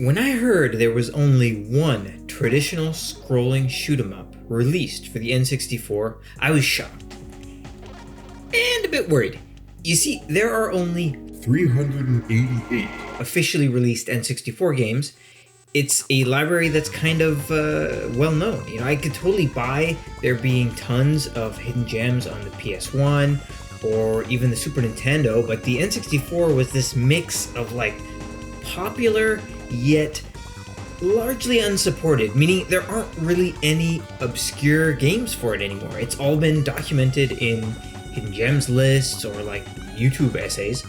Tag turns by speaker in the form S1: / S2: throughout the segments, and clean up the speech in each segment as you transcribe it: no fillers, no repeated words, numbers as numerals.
S1: When I heard there was only one traditional scrolling shoot-'em-up released for the N64, I was shocked. And a bit worried. You see, there are only 388 officially released N64 games. It's a library that's kind of well known. You know, I could totally buy there being tons of hidden gems on the PS1 or even the Super Nintendo, but the N64 was this mix of like popular yet largely unsupported, meaning there aren't really any obscure games for it anymore. It's all been documented in hidden gems lists or like YouTube essays.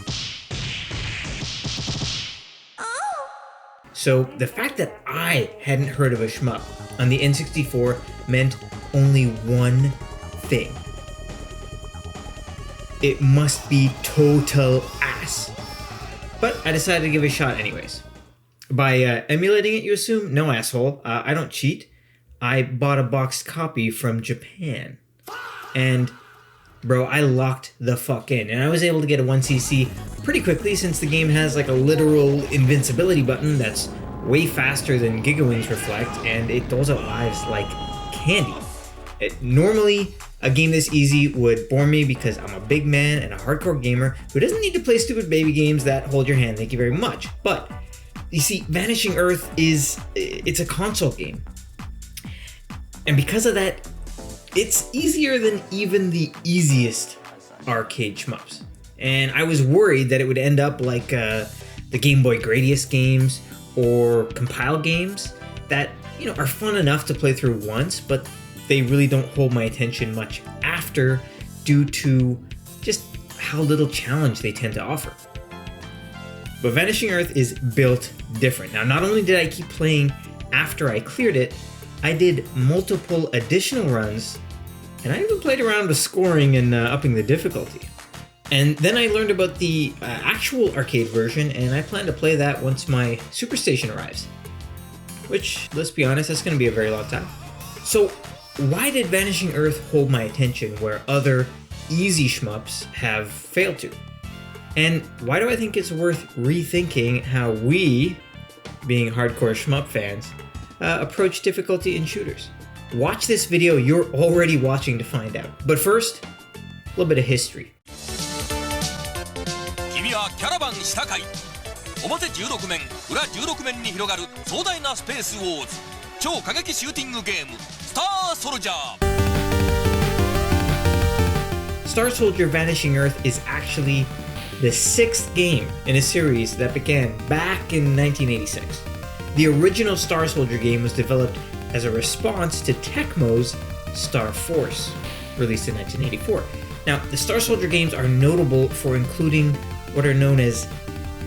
S1: So the fact that I hadn't heard of a shmup on the N64 meant only one thing. It must be total ass. But I decided to give it a shot anyways. By emulating it, you assume? No, asshole. I don't cheat. I bought a boxed copy from Japan. And bro, I locked the fuck in. And I was able to get a 1cc pretty quickly since the game has like a literal invincibility button that's way faster than Gigawings Reflect, and it doles out lives like candy. Normally, a game this easy would bore me because I'm a big man and a hardcore gamer who doesn't need to play stupid baby games that hold your hand, thank you very much. But, you see, Vanishing Earth it's a console game. And because of that, it's easier than even the easiest arcade shmups. And I was worried that it would end up like the Game Boy Gradius games or compile games that, you know, are fun enough to play through once, but they really don't hold my attention much after due to just how little challenge they tend to offer. But Vanishing Earth is built different. Now, not only did I keep playing after I cleared it, I did multiple additional runs, and I even played around with scoring and upping the difficulty. And then I learned about the actual arcade version, and I plan to play that once my Super Station arrives. Which, let's be honest, that's going to be a very long time. So, why did Vanishing Earth hold my attention where other easy shmups have failed to? And why do I think it's worth rethinking how we, being hardcore shmup fans, approach difficulty in shooters? Watch this video you're already watching to find out. But first, a little bit of history.
S2: 君はキャラバンしたかい？表16面、裏16面に広がる壮大なスペースウォーズ、超過激シューティングゲーム、スターソルジャー。
S1: Star Soldier Vanishing Earth is actually the 6th game in a series that began back in 1986. The original Star Soldier game was developed as a response to Tecmo's Star Force, released in 1984. Now, the Star Soldier games are notable for including what are known as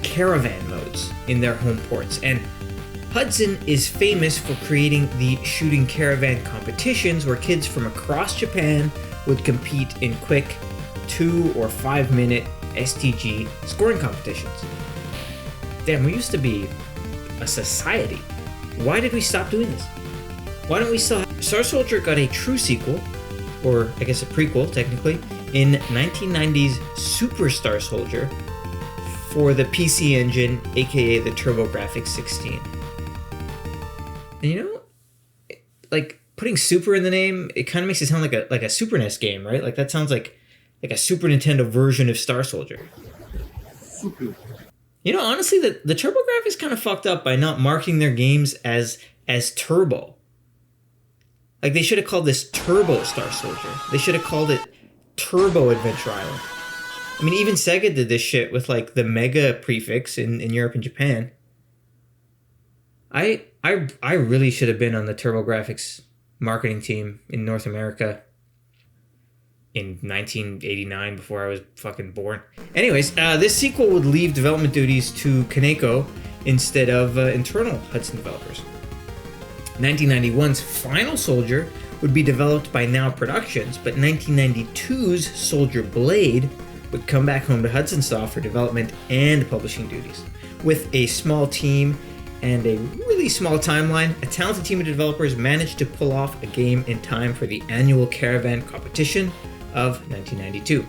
S1: caravan modes in their home ports, and Hudson is famous for creating the shooting caravan competitions where kids from across Japan would compete in quick 2 or 5 minute STG scoring competitions. Damn, we used to be a society. Why did we stop doing this? Why don't we still have... Star Soldier got a true sequel, or I guess a prequel technically, in 1990's Super Star Soldier for the PC Engine, aka the TurboGrafx 16. And you know, like putting Super in the name, it kind of makes it sound like a Super NES game, right? Like that sounds like a Super Nintendo version of Star Soldier. Super. You know, honestly, the TurboGrafx kind of fucked up by not marking their games as Turbo. Like, they should have called this Turbo Star Soldier. They should have called it Turbo Adventure Island. I mean, even Sega did this shit with, like, the Mega prefix in Europe and Japan. I really should have been on the TurboGrafx marketing team in North America in 1989 before I was fucking born. Anyways, this sequel would leave development duties to Kaneko instead of internal Hudson developers. 1991's Final Soldier would be developed by Now Productions, but 1992's Soldier Blade would come back home to Hudson Soft for development and publishing duties. With a small team and a really small timeline, a talented team of developers managed to pull off a game in time for the annual Caravan competition of 1992.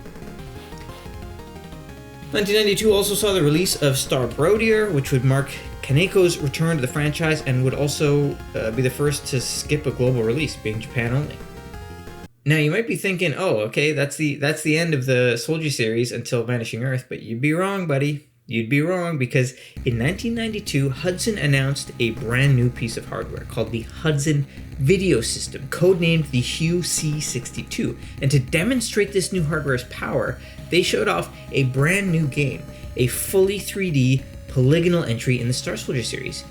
S1: 1992 also saw the release of Star Brodier, which would mark Kaneko's return to the franchise and would also be the first to skip a global release, being Japan only. Now you might be thinking, oh, okay, that's the end of the Soldier series until Vanishing Earth, but you'd be wrong, buddy. You'd be wrong, because in 1992, Hudson announced a brand new piece of hardware called the Hudson Video System, codenamed the Hue C62. And to demonstrate this new hardware's power, they showed off a brand new game, a fully 3D polygonal entry in the Star Soldier series.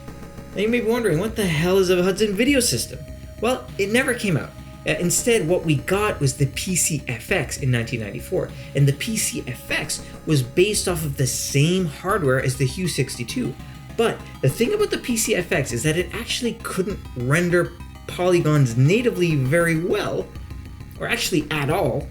S1: Now you may be wondering, what the hell is a Hudson Video System? Well, it never came out. Instead, what we got was the PCFX in 1994, and the PCFX was based off of the same hardware as the Hue 62. But the thing about the PCFX is that it actually couldn't render polygons natively very well, or actually at all.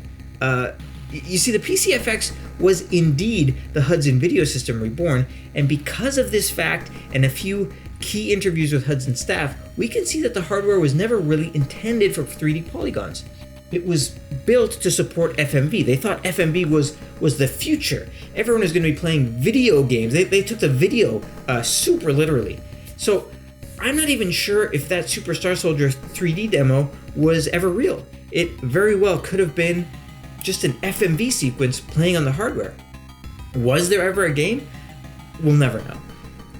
S1: You see, the PCFX was indeed the Hudson Video System reborn, and because of this fact and a few key interviews with Hudson staff, we can see that the hardware was never really intended for 3D polygons. It was built to support FMV. They thought FMV was the future. Everyone is going to be playing video games. They took the video super literally. So I'm not even sure if that Super Star Soldier 3D demo was ever real. It very well could have been just an FMV sequence playing on the hardware. Was there ever a game? We'll never know.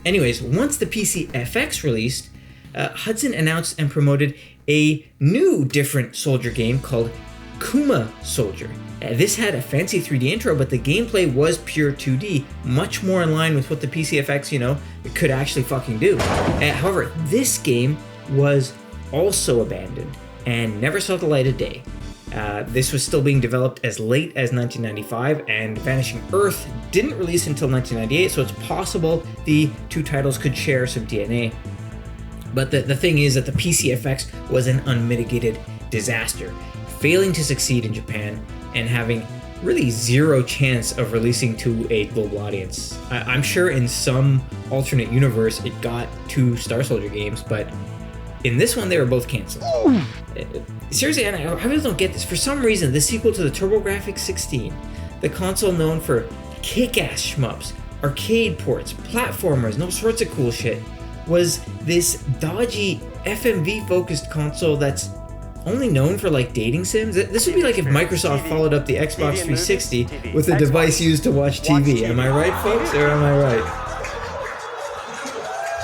S1: Anyways, once the PCFX released, Hudson announced and promoted a new different Soldier game called Kuma Soldier. This had a fancy 3D intro, but the gameplay was pure 2D, much more in line with what the PCFX, it could actually fucking do. However, this game was also abandoned and never saw the light of day. This was still being developed as late as 1995, and Vanishing Earth didn't release until 1998, so it's possible the two titles could share some DNA. But the thing is that the PCFX was an unmitigated disaster, failing to succeed in Japan and having really zero chance of releasing to a global audience. I'm sure in some alternate universe it got 2 Star Soldier games, but in this one they were both canceled. Seriously, and I really don't get this. For some reason, the sequel to the TurboGrafx 16, the console known for kick-ass shmups, arcade ports, platformers, and all sorts of cool shit, was this dodgy FMV-focused console that's only known for like dating sims. This would be like if Microsoft followed up the Xbox 360 with a device used to watch TV. Am I right, folks, or am I right?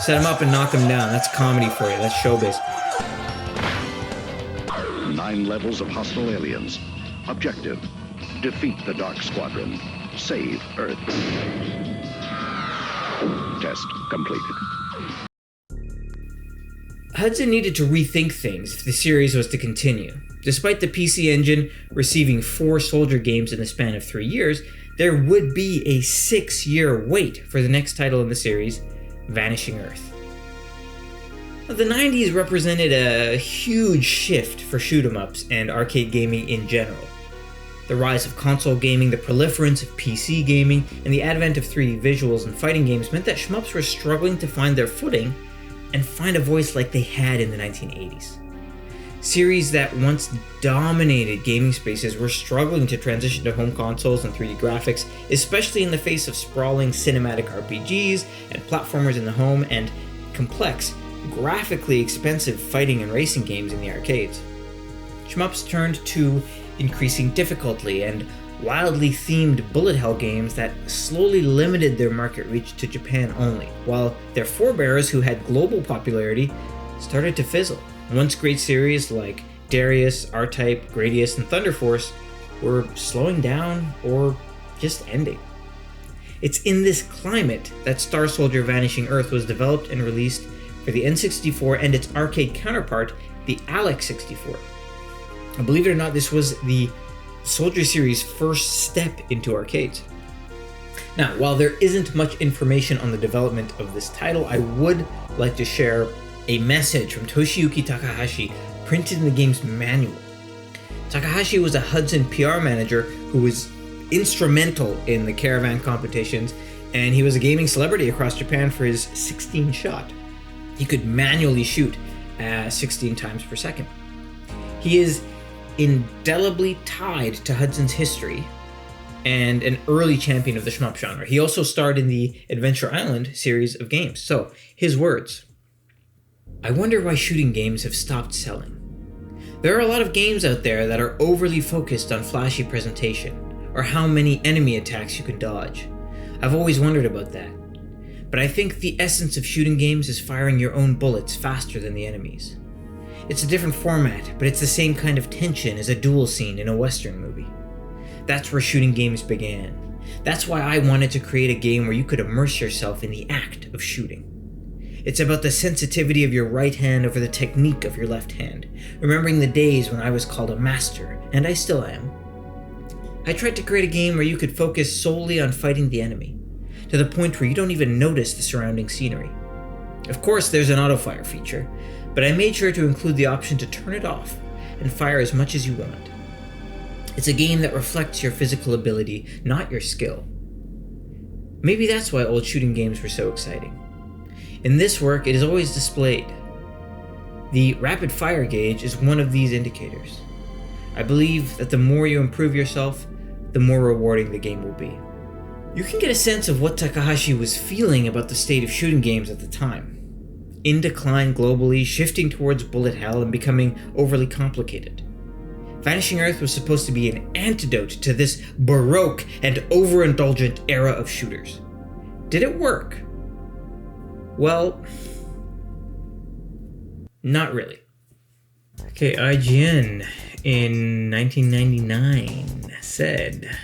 S1: Set them up and knock them down. That's comedy for you. That's showbiz.
S3: 9 levels of hostile aliens. Objective: defeat the Dark Squadron. Save Earth. Test completed.
S1: Hudson needed to rethink things if the series was to continue. Despite the PC Engine receiving 4 Soldier games in the span of 3 years, there would be a 6-year wait for the next title in the series, Vanishing Earth. The 90s represented a huge shift for shoot-em-ups and arcade gaming in general. The rise of console gaming, the proliferance of PC gaming, and the advent of 3D visuals and fighting games meant that shmups were struggling to find their footing and find a voice like they had in the 1980s. Series that once dominated gaming spaces were struggling to transition to home consoles and 3D graphics, especially in the face of sprawling cinematic RPGs and platformers in the home and complex, graphically expensive fighting and racing games in the arcades. Shmups turned to increasing difficulty and wildly themed bullet hell games that slowly limited their market reach to Japan only, while their forebears who had global popularity started to fizzle. Once great series like Darius, R-Type, Gradius, and Thunder Force were slowing down or just ending. It's in this climate that Star Soldier Vanishing Earth was developed and released for the N64 and its arcade counterpart, the Alex 64. And believe it or not, this was the Soldier series' first step into arcades. Now, while there isn't much information on the development of this title, I would like to share a message from Toshiyuki Takahashi printed in the game's manual. Takahashi was a Hudson PR manager who was instrumental in the caravan competitions, and he was a gaming celebrity across Japan for his 16 shot. He could manually shoot 16 times per second. He is indelibly tied to Hudson's history, and an early champion of the shmup genre. He also starred in the Adventure Island series of games. So, his words. I wonder why shooting games have stopped selling. There are a lot of games out there that are overly focused on flashy presentation, or how many enemy attacks you can dodge. I've always wondered about that. But I think the essence of shooting games is firing your own bullets faster than the enemies. It's a different format, but it's the same kind of tension as a duel scene in a Western movie. That's where shooting games began. That's why I wanted to create a game where you could immerse yourself in the act of shooting. It's about the sensitivity of your right hand over the technique of your left hand, remembering the days when I was called a master, and I still am. I tried to create a game where you could focus solely on fighting the enemy, to the point where you don't even notice the surrounding scenery. Of course, there's an auto-fire feature, but I made sure to include the option to turn it off and fire as much as you want. It's a game that reflects your physical ability, not your skill. Maybe that's why old shooting games were so exciting. In this work, it is always displayed. The rapid fire gauge is one of these indicators. I believe that the more you improve yourself, the more rewarding the game will be. You can get a sense of what Takahashi was feeling about the state of shooting games at the time. In decline globally, shifting towards bullet hell and becoming overly complicated. Vanishing Earth was supposed to be an antidote to this baroque and overindulgent era of shooters. Did it work? Well, not really. Okay, IGN in 1999 said,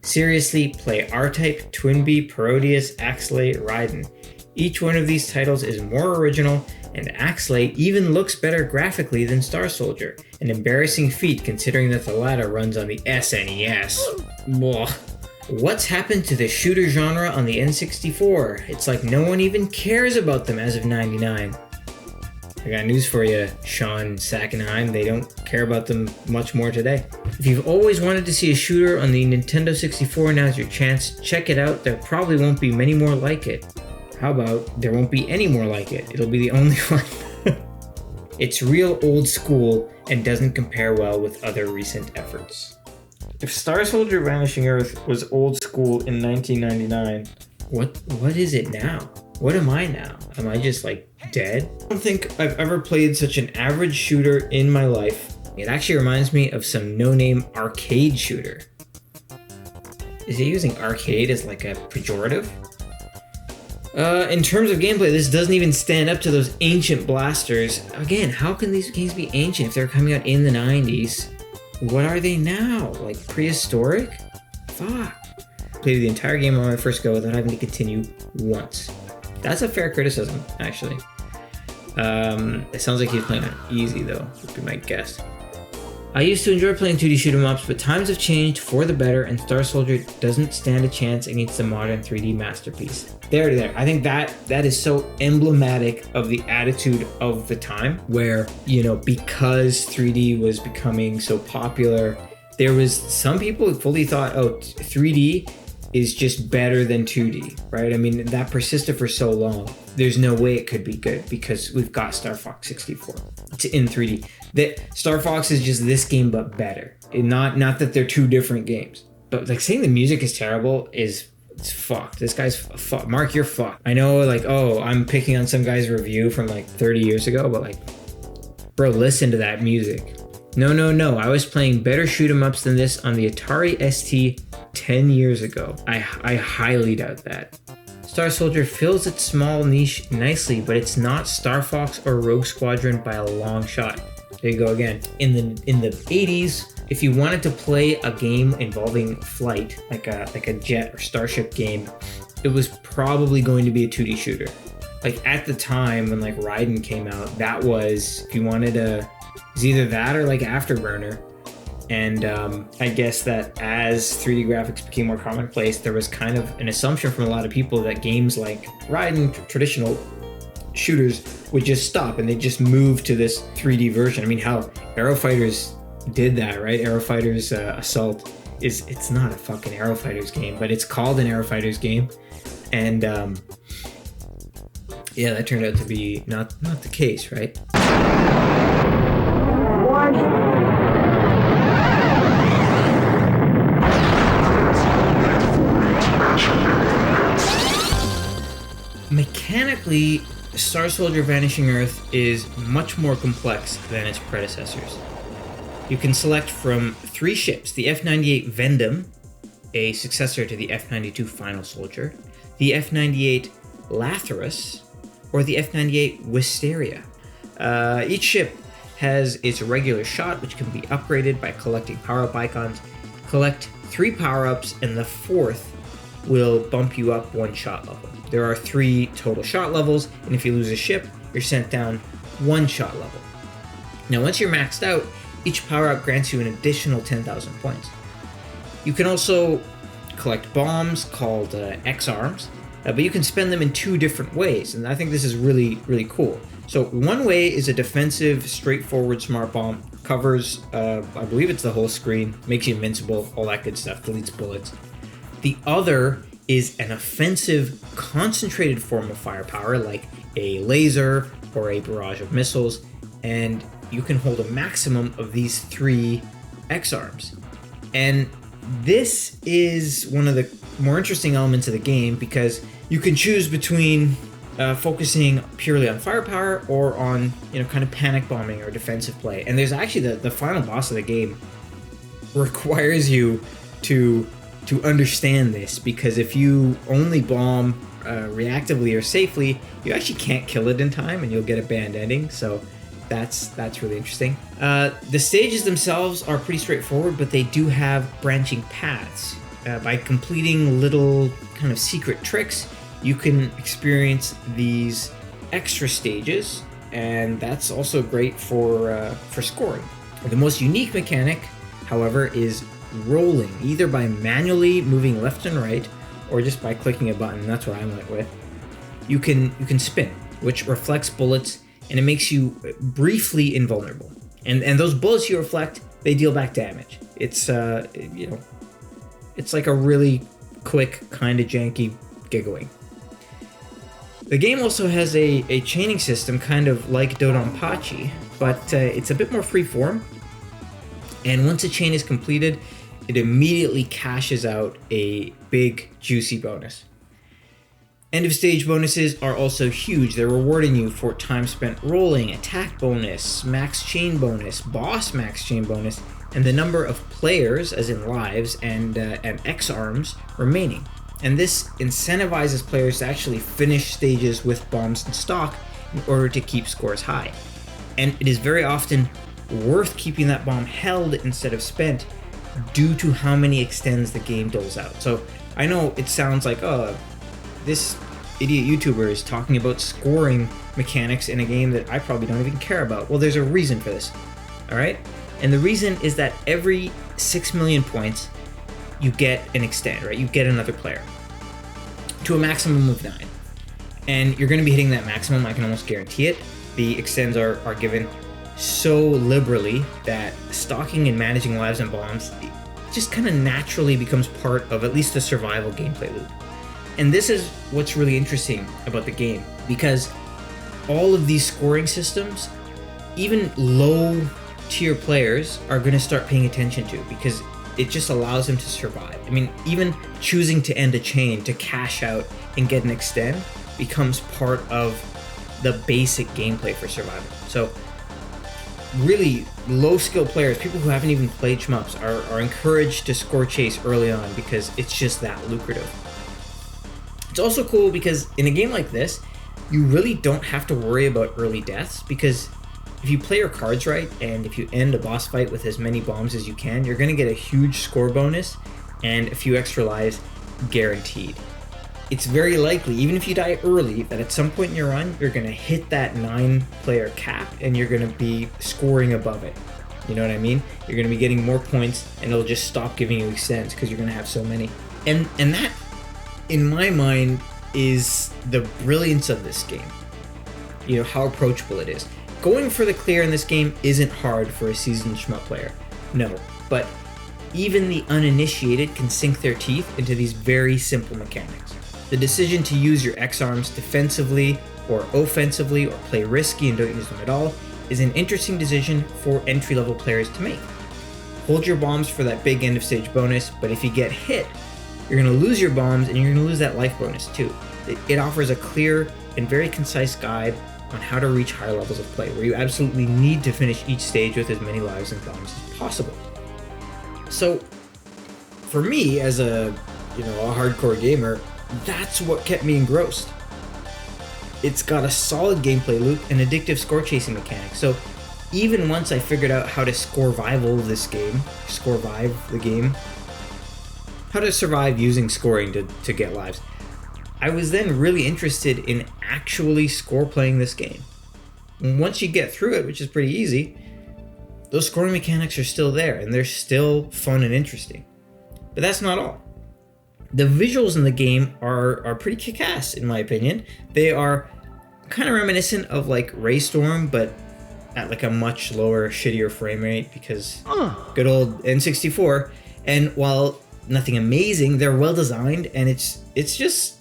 S1: seriously, play R-Type, Twinbee, Parodius, Axelay, Raiden. Each one of these titles is more original, and Axelay even looks better graphically than Star Soldier, an embarrassing feat considering that the latter runs on the SNES. Blah. What's happened to the shooter genre on the N64? It's like no one even cares about them as of 99. I got news for you, Sean Sackenheim. They don't care about them much more today. If you've always wanted to see a shooter on the Nintendo 64, now's your chance. Check it out. There probably won't be many more like it. How about there won't be any more like it? It'll be the only one. It's real old school and doesn't compare well with other recent efforts. If Star Soldier Vanishing Earth was old school in 1999, what is it now? What am I now? Am I just like dead? I don't think I've ever played such an average shooter in my life. It actually reminds me of some no-name arcade shooter. Is he using arcade as like a pejorative? In terms of gameplay, this doesn't even stand up to those ancient blasters. Again, how can these games be ancient if they're coming out in the 90s? What are they now? Like prehistoric? Fuck. Played the entire game on my first go without having to continue once. That's a fair criticism, actually. It sounds like he's playing on easy, though, would be my guess. I used to enjoy playing 2D shoot 'em ups, but times have changed for the better, and Star Soldier doesn't stand a chance against the modern 3D masterpiece. There. I think that is so emblematic of the attitude of the time, where, you know, because 3D was becoming so popular, there was some people who fully thought, oh, 3D is just better than 2D, right? I mean, that persisted for so long. There's no way it could be good because we've got Star Fox 64. It's in 3D. Star Fox is just this game but better. Not that they're two different games. But like saying the music is terrible it's fucked. This guy's fucked. Mark, you're fucked. I know, like, oh, I'm picking on some guy's review from like 30 years ago, but like, bro, listen to that music. No. I was playing better shoot 'em ups than this on the Atari ST 10 years ago. I highly doubt that. Star Soldier fills its small niche nicely, but it's not Star Fox or Rogue Squadron by a long shot. There you go again. In the 80s, if you wanted to play a game involving flight, like a jet or starship game, it was probably going to be a 2D shooter. Like at the time when like Raiden came out, that was, if you wanted a, it's either that or like Afterburner. And I guess that as 3D graphics became more commonplace, there was kind of an assumption from a lot of people that games like Raiden, traditional shooters, would just stop and they just move to this 3D version. I mean, how Aero Fighters did that, right? Aero Fighters Assault it's not a fucking Aero Fighters game, but it's called an Aero Fighters game. And yeah, that turned out to be not the case, right? Mechanically, Star Soldier Vanishing Earth is much more complex than its predecessors. You can select from 3 ships: the F-98 Vendom, a successor to the F-92 Final Soldier, the F-98 Lathrus, or the F-98 Wisteria. Each ship has its regular shot, which can be upgraded by collecting power-up icons. Collect 3 power-ups, and the 4th will bump you up 1 shot level. There are 3 total shot levels, and if you lose a ship, you're sent down 1 shot level. Now, once you're maxed out, each power-up grants you an additional 10,000 points. You can also collect bombs called X-Arms, but you can spend them in 2 different ways, and I think this is really, really cool. So one way is a defensive, straightforward smart bomb, covers, I believe it's the whole screen, makes you invincible, all that good stuff, deletes bullets. The other is an offensive, concentrated form of firepower, like a laser or a barrage of missiles, and you can hold a maximum of these 3 X-Arms. And this is one of the more interesting elements of the game, because you can choose between focusing purely on firepower or on, kind of panic bombing or defensive play. And there's actually the final boss of the game requires you to understand this, because if you only bomb reactively or safely, you actually can't kill it in time and you'll get a banned ending. So that's really interesting. The stages themselves are pretty straightforward, but they do have branching paths. By completing little kind of secret tricks, you can experience these extra stages, and that's also great for scoring. The most unique mechanic, however, is rolling, either by manually moving left and right, or just by clicking a button. That's what I went with. You can spin, which reflects bullets, and it makes you briefly invulnerable. And those bullets you reflect, they deal back damage. It's it's like a really quick, kind of janky giggling. The game also has a chaining system, kind of like Dodonpachi, but it's a bit more freeform. And once a chain is completed, it immediately cashes out a big, juicy bonus. End of stage bonuses are also huge. They're rewarding you for time spent rolling, attack bonus, max chain bonus, boss max chain bonus, and the number of players, as in lives, and X-Arms remaining. And this incentivizes players to actually finish stages with bombs in stock in order to keep scores high. And it is very often worth keeping that bomb held instead of spent, due to how many extends the game doles out. So I know it sounds like, oh, this idiot YouTuber is talking about scoring mechanics in a game that I probably don't even care about. Well, there's a reason for this, all right? And the reason is that every 6 million points, you get an extend, right? You get another player to a maximum of 9. And you're going to be hitting that maximum, I can almost guarantee it. The extends are given so liberally that stocking and managing lives and bombs just kind of naturally becomes part of at least the survival gameplay loop. And this is what's really interesting about the game, because all of these scoring systems, even low tier players are going to start paying attention to, because it just allows them to survive. I mean, even choosing to end a chain to cash out and get an extend becomes part of the basic gameplay for survival. So really low skill players, people who haven't even played shmups, are encouraged to score chase early on, because it's just that lucrative. It's also cool because in a game like this, you really don't have to worry about early deaths, because if you play your cards right and if you end a boss fight with as many bombs as you can, you're going to get a huge score bonus and a few extra lives guaranteed. It's very likely, even if you die early, that at some point in your run, you're going to hit that 9-player cap and you're going to be scoring above it. You know what I mean? You're going to be getting more points and it'll just stop giving you extends because you're going to have so many. And that, in my mind, is the brilliance of this game. You know, how approachable it is. Going for the clear in this game isn't hard for a seasoned shmup player. No, but even the uninitiated can sink their teeth into these very simple mechanics. The decision to use your X-Arms defensively or offensively, or play risky and don't use them at all, is an interesting decision for entry-level players to make. Hold your bombs for that big end of stage bonus, but if you get hit, you're going to lose your bombs and you're going to lose that life bonus too. It offers a clear and very concise guide on how to reach higher levels of play, where you absolutely need to finish each stage with as many lives and bombs as possible. So, for me, as a hardcore gamer, that's what kept me engrossed. It's got a solid gameplay loop and addictive score chasing mechanics. So even once I figured out how to survive the game, how to survive using scoring to get lives, I was then really interested in actually score playing this game. And once you get through it, which is pretty easy, those scoring mechanics are still there and they're still fun and interesting. But that's not all. The visuals in the game are pretty kick-ass, in my opinion. They are kind of reminiscent of like Raystorm, but at like a much lower, shittier frame rate because good old N64. And while nothing amazing, they're well designed, and it's just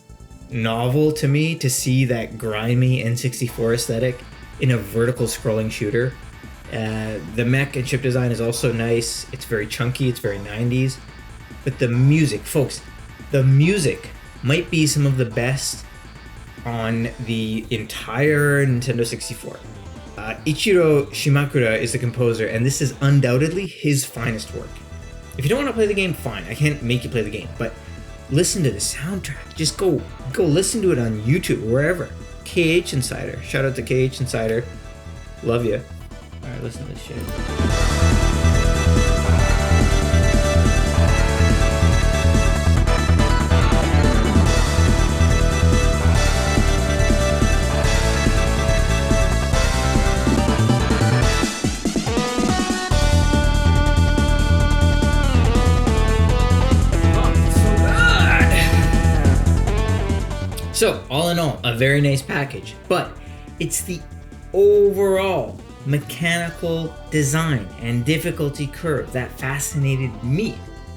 S1: novel to me to see that grimy N64 aesthetic in a vertical scrolling shooter. The mech and chip design is also nice. It's very chunky, it's very 90s. But the music, folks, the music might be some of the best on the entire Nintendo 64. Ichiro Shimakura is the composer, and this is undoubtedly his finest work. If you don't want to play the game, fine. I can't make you play the game, but listen to the soundtrack. Just go listen to it on YouTube, wherever. KH Insider. Shout out to KH Insider. Love you. Alright, listen to this shit. So, all in all, a very nice package, but it's the overall mechanical design and difficulty curve that fascinated me.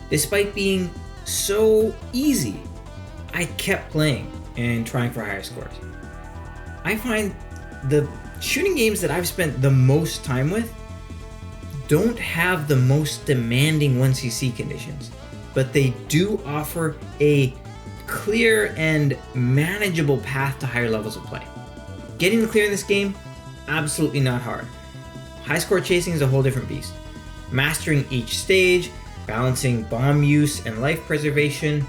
S1: Despite being so easy, I kept playing and trying for higher scores. I find the shooting games that I've spent the most time with don't have the most demanding 1cc conditions, but they do offer a clear and manageable path to higher levels of play. Getting the clear in this game, absolutely not hard. High score chasing is a whole different beast. Mastering each stage, balancing bomb use and life preservation,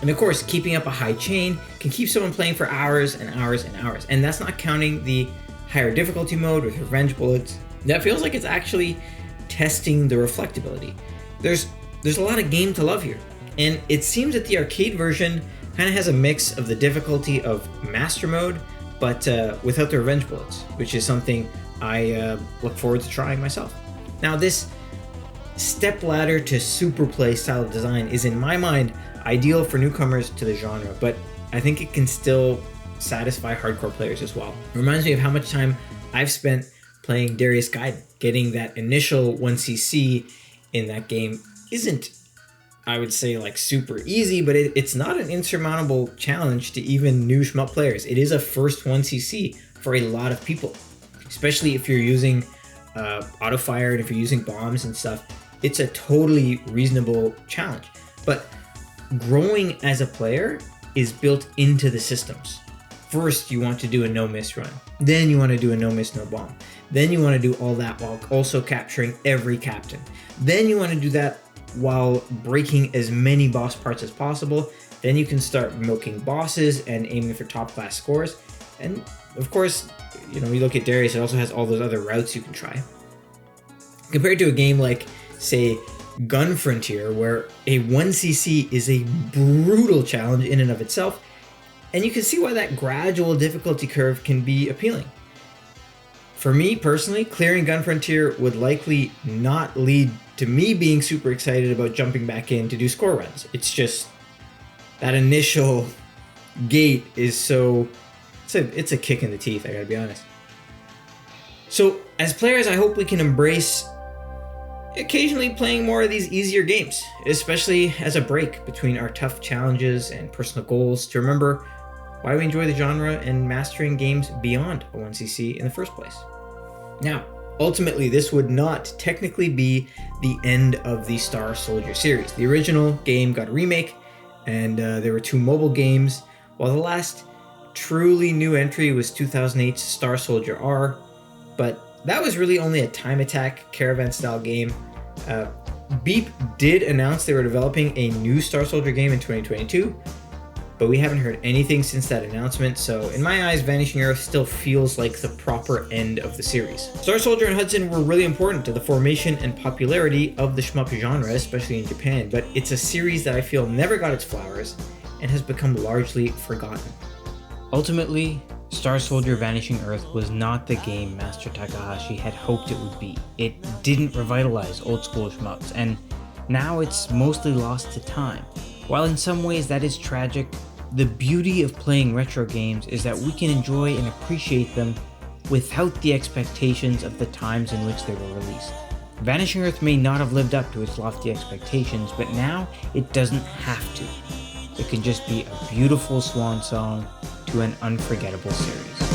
S1: and of course keeping up a high chain can keep someone playing for hours and hours and hours. And that's not counting the higher difficulty mode with revenge bullets. That feels like it's actually testing the reflectability. There's a lot of game to love here. And it seems that the arcade version kind of has a mix of the difficulty of Master Mode, but without the revenge bullets, which is something I look forward to trying myself. Now, this stepladder to super play style of design is, in my mind, ideal for newcomers to the genre, but I think it can still satisfy hardcore players as well. It reminds me of how much time I've spent playing Darius Gaiden. Getting that initial 1cc in that game isn't, I would say, like super easy, but it's not an insurmountable challenge to even new shmup players. It is a first 1cc for a lot of people, especially if you're using auto fire and if you're using bombs and stuff. It's a totally reasonable challenge. But growing as a player is built into the systems. First, you want to do a no-miss run. Then you want to do a no-miss, no-bomb. Then you want to do all that while also capturing every captain. Then you want to do that while breaking as many boss parts as possible. Then you can start milking bosses and aiming for top class scores. And of course, you look at Darius, it also has all those other routes you can try. Compared to a game like, say, Gun Frontier, where a 1cc is a brutal challenge in and of itself, and you can see why that gradual difficulty curve can be appealing. For me personally, clearing Gun Frontier would likely not lead to me being super excited about jumping back in to do score runs. It's just that initial gate is so, it's a kick in the teeth, I gotta be honest. So as players, I hope we can embrace occasionally playing more of these easier games, especially as a break between our tough challenges and personal goals, to remember why we enjoy the genre and mastering games beyond a 1cc in the first place. Now, ultimately, this would not technically be the end of the Star Soldier series. The original game got a remake, and there were 2 mobile games, while the last truly new entry was 2008's Star Soldier R, but that was really only a time attack caravan style game. Beep did announce they were developing a new Star Soldier game in 2022, but we haven't heard anything since that announcement, so in my eyes, Vanishing Earth still feels like the proper end of the series. Star Soldier and Hudson were really important to the formation and popularity of the shmup genre, especially in Japan, but it's a series that I feel never got its flowers and has become largely forgotten.
S4: Ultimately, Star Soldier Vanishing Earth was not the game Master Takahashi had hoped it would be. It didn't revitalize old school shmups, and now it's mostly lost to time. While in some ways that is tragic, the beauty of playing retro games is that we can enjoy and appreciate them without the expectations of the times in which they were released. Vanishing Earth may not have lived up to its lofty expectations, but now it doesn't have to. It can just be a beautiful swan song to an unforgettable series.